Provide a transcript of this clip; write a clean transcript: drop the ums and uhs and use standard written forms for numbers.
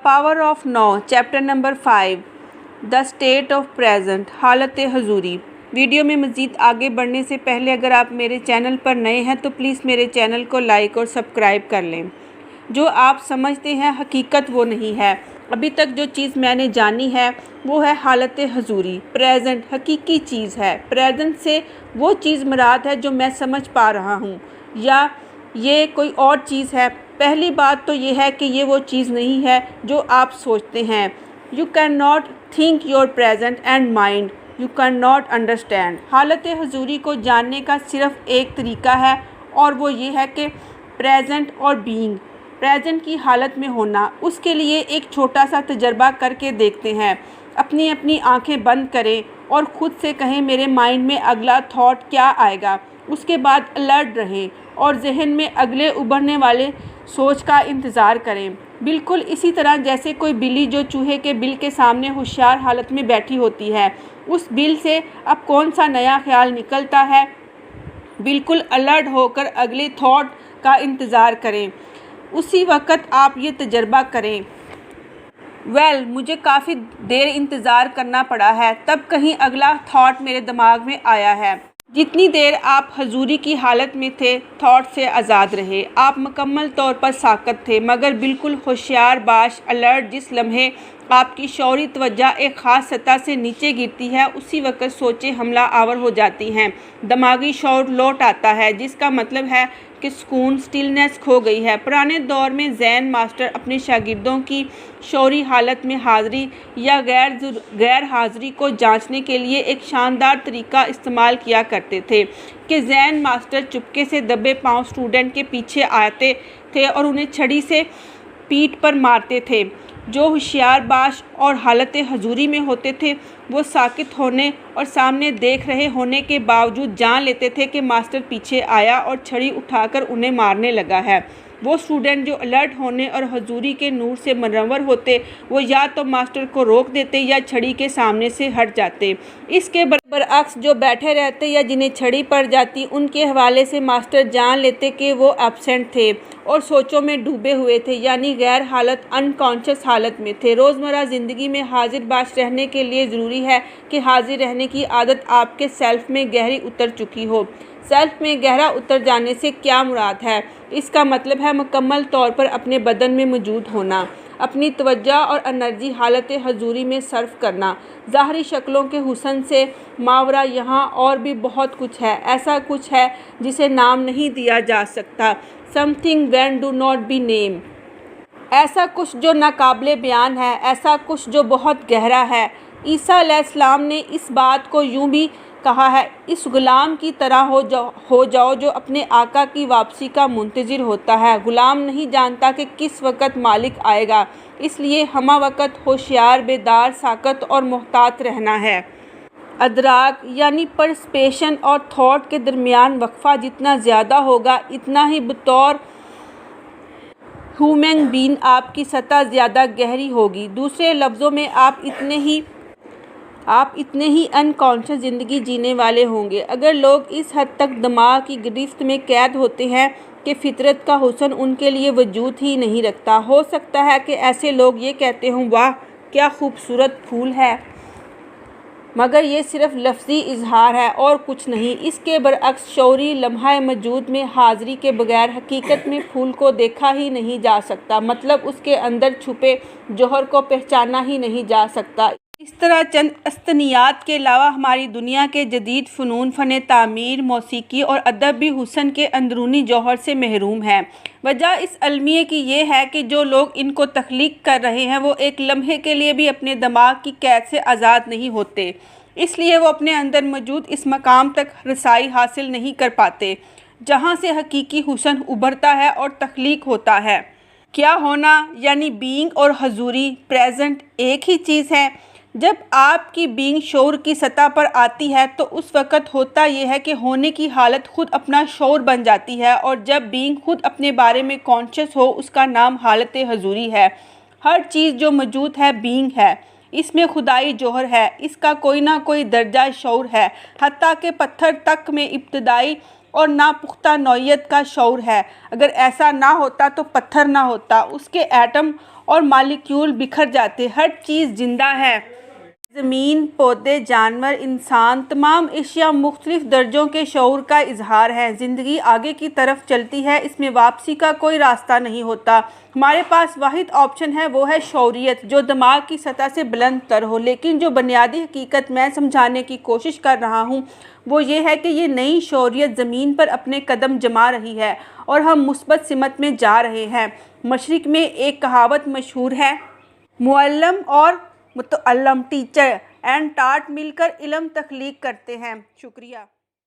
Power of now chapter number 5 the state of present हालत हजूरी। Video में मज़ीद आगे बढ़ने से पहले अगर आप मेरे चैनल पर नए हैं तो प्लीज़ मेरे चैनल को लाइक और सब्सक्राइब कर लें। जो आप समझते हैं हकीकत वो नहीं है। अभी तक जो चीज़ मैंने जानी है वो है हालत हजूरी। प्रेजेंट हकीकी चीज़ है। प्रेजेंट से वो चीज़ मुराद है जो मैं समझ पा रहा हूँ या ये कोई और चीज़ है। पहली बात तो ये है कि ये वो चीज़ नहीं है जो आप सोचते हैं। You can not think your present and mind you can not understand. हालत हजूरी को जानने का सिर्फ एक तरीका है और वो ये है कि प्रेजेंट और बीइंग, प्रेजेंट की हालत में होना। उसके लिए एक छोटा सा तजर्बा करके देखते हैं। अपनी अपनी आंखें बंद करें और ख़ुद से कहें मेरे माइंड में अगला थॉट क्या आएगा। उसके बाद अलर्ट रहें और जहन में अगले उभरने वाले सोच का इंतज़ार करें। बिल्कुल इसी तरह जैसे कोई बिल्ली जो चूहे के बिल के सामने होशियार हालत में बैठी होती है। उस बिल से अब कौन सा नया ख्याल निकलता है, बिल्कुल अलर्ट होकर अगले थॉट का इंतज़ार करें। उसी वक्त आप ये तजर्बा करें। मुझे काफ़ी देर इंतज़ार करना पड़ा है, तब कहीं अगला थॉट मेरे दिमाग में आया है। जितनी देर आप हजूरी की हालत में थे थॉट से आज़ाद रहे। आप मुकम्मल तौर पर साकत थे मगर बिल्कुल होशियार बाश अलर्ट। जिस लम्हे आपकी शौरी तवज्जो एक ख़ास सतह से नीचे गिरती है उसी वक्त सोचें हमला आवर हो जाती हैं। दिमागी शौर लौट आता है जिसका मतलब है कि सुकून स्टिलनेस खो गई है। पुराने दौर में जैन मास्टर अपने शागिर्दों की शौरी हालत में हाज़िरी या गैर हाज़िरी को जांचने के लिए एक शानदार तरीका इस्तेमाल किया करते थे कि जैन मास्टर चुपके से दबे पांव स्टूडेंट के पीछे आते थे और उन्हें छड़ी से पीठ पर मारते थे। जो होशियार बाश और हालत हजूरी में होते थे वो साकित होने और सामने देख रहे होने के बावजूद जान लेते थे कि मास्टर पीछे आया और छड़ी उठाकर उन्हें मारने लगा है। वो स्टूडेंट जो अलर्ट होने और हजूरी के नूर से मुनव्वर होते वो या तो मास्टर को रोक देते या छड़ी के सामने से हट जाते। इसके बरअक्स जो बैठे रहते या जिन्हें छड़ी पड़ जाती उनके हवाले से मास्टर जान लेते कि वो एब्सेंट थे और सोचों में डूबे हुए थे, यानी गैर हालत अनकॉन्शियस हालत में थे। रोज़मर्रा ज़िंदगी में हाजिर बाश रहने के लिए ज़रूरी है कि हाजिर रहने की आदत आपके सेल्फ में गहरी उतर चुकी हो। सेल्फ में गहरा उतर जाने से क्या मुराद है? इसका मतलब है मुकम्मल तौर पर अपने बदन में मौजूद होना, अपनी तवज्जो और एनर्जी हालत हजूरी में सर्फ करना। ज़ाहरी शक्लों के हुस्न से मावरा यहाँ और भी बहुत कुछ है। ऐसा कुछ है जिसे नाम नहीं दिया जा सकता। Something when do not be name. ऐसा कुछ जो नाकाबिले बयान है, ऐसा कुछ जो बहुत गहरा है। ईसा अलैहिस्सलाम ने इस बात को यूँ भी कहा है, इस गुलाम की तरह हो जाओ जो अपने आका की वापसी का मुंतज़िर होता है। गुलाम नहीं जानता कि किस वक़्त मालिक आएगा, इसलिए हमा वक़्त होशियार, बेदार, साकत और मोहतात रहना है। अदराक यानी परस्पेशन और थॉट के दरमियान वक्फ़ा जितना ज़्यादा होगा इतना ही बतौर ह्यूमन बीइंग आपकी सतह ज़्यादा गहरी होगी। दूसरे लफ्ज़ों में आप इतने ही अनकॉन्शियस ज़िंदगी जीने वाले होंगे। अगर लोग इस हद तक दिमाग की गिरफ्त में कैद होते हैं कि फितरत का हुस्न उनके लिए वजूद ही नहीं रखता। हो सकता है कि ऐसे लोग ये कहते हों वाह क्या खूबसूरत फूल है, मगर ये सिर्फ लफ्ज़ी इजहार है और कुछ नहीं। इसके बरअक्स शौरी लम्हा मौजूद में हाज़िरी के बगैर हकीकत में फूल को देखा ही नहीं जा सकता, मतलब उसके अंदर छुपे जौहर को पहचाना ही नहीं जा सकता। इस तरह चंद अस्तनियात के अलावा हमारी दुनिया के जदीद फ़नून, फ़न तामीर, मौसीकी और अदब भी हुस्न के अंदरूनी जौहर से महरूम है। वजह इस अलमिये की ये है कि जो लोग इनको तख्लीक कर रहे हैं वो एक लम्हे के लिए भी अपने दिमाग की कैद से आज़ाद नहीं होते, इसलिए वो अपने अंदर मौजूद इस मकाम तक रसाई हासिल नहीं कर पाते जहाँ से हकीकी हुस्न उभरता है और तख्लीक होता है। क्या होना यानी बीइंग और हजूरी प्रेजेंट एक ही चीज़ है। जब आपकी बीइंग शौर की सतह पर आती है तो उस वक़्त होता यह है कि होने की हालत खुद अपना शौर बन जाती है और जब बीइंग खुद अपने बारे में कॉन्शियस हो उसका नाम हालत हजूरी है। हर चीज़ जो मौजूद है बीइंग है, इसमें खुदाई जौहर है, इसका कोई ना कोई दर्जा शौर है। हत्ता के पत्थर तक में इब्तदाई और नापुख्ता नौइयत का शऊर है। अगर ऐसा ना होता तो पत्थर ना होता, उसके एटम और मालिक्यूल बिखर जाते। हर चीज़ जिंदा है, ज़मीन, पौधे, जानवर, इंसान, तमाम अशिया मुख्तलिफ दर्जों के शऊर का इजहार है। ज़िंदगी आगे की तरफ चलती है, इसमें वापसी का कोई रास्ता नहीं होता। हमारे पास वाहिद ऑप्शन है, वो है शऊरियत, जो दिमाग की सतह से बुलंद तर हो। लेकिन जो बुनियादी हकीकत मैं समझाने की कोशिश कर रहा हूँ वो ये है कि ये नई शऊरियत ज़मीन पर अपने कदम जमा रही है और हम मुस्बत सिमत में जा रहे हैं। मशरिक़ में एक कहावत मशहूर है, मुअल्लम और मुतअल्लम, टीचर एंड टाट मिलकर इल्म तख्लीक करते हैं। शुक्रिया।